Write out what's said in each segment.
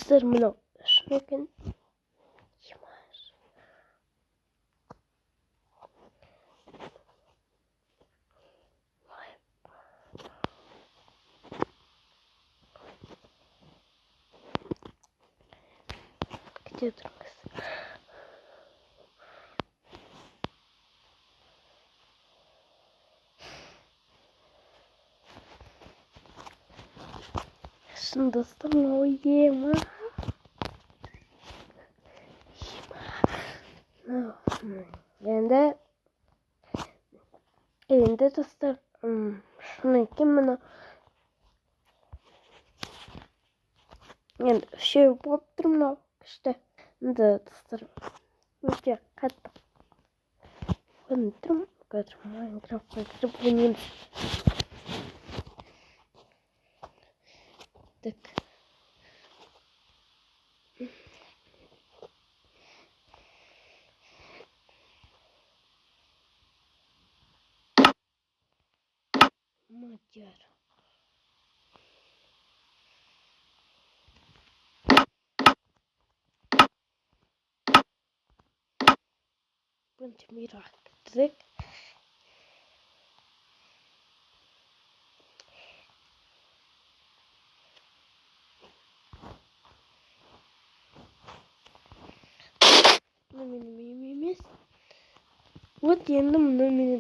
достар, мынау шын екен. Где тұрыңыз? Шын достар, мынау ема. Енді достар, шын екен мынау. Енді үшеу болып тұр мынау күшті. Енді достар, өте қатты көрініп тұрмын. Қазір Майнкрафтқа кіріп ойнаймыз. Так. Мадяр. Бірінші мирақ кірдік. Менің емес. Вот енді мұны менің.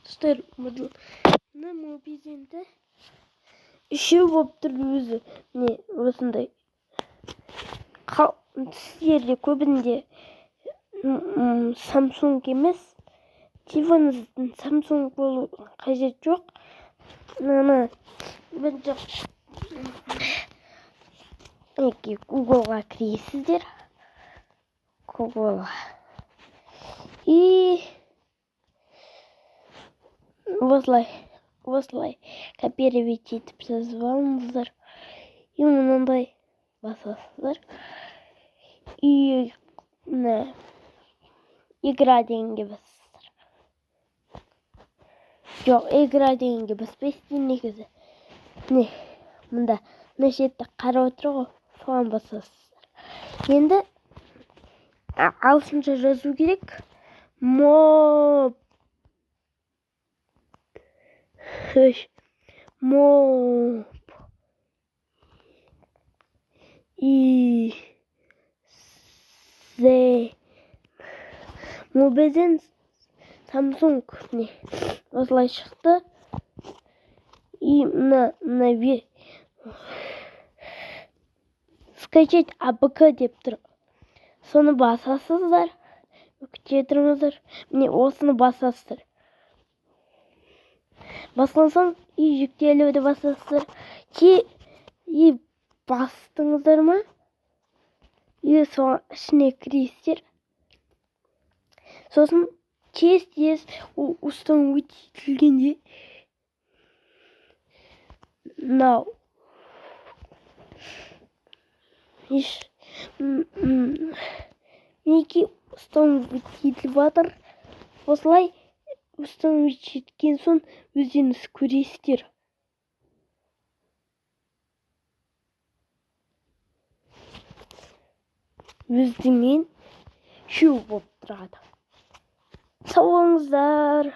Достар, мұны мобизенді үшеу болып тұр өзі. Не, осындай. Сіздерде көбінде Samsung емес. Телефоныңыздың Samsung болу қажет жоқ. Мына бір жоқ. Googleға кіресіздер. Googleға. И осылай копировать етіп жазып алыңыздар. И мынандай басасыздар. И игра дегенге басасыздар. Жоқ, игра дегенге баспайсыздар негізі. Не, мында мына жерде қарап отыр ғой, соған басасыздар. Енді ағылшынша жазу керек. Mob Мобизен Samsung не осылай шықты. И мына скачать APK деп тұр. Соны басасыздар. Күте тұрыңыздар. Міне осыны басасыздар. Басқан соң и жүктелуді басасыздар. И бастыңыздар ма? И соң ішіне кіресіздер. Сосын тез установить етілгенде мынау мінекей установить етіліп жатыр. Осылай установить еткен соң өздеріңіз көресіздер. Өздігінен үшеу болып тұрады. Сау болыңыздар.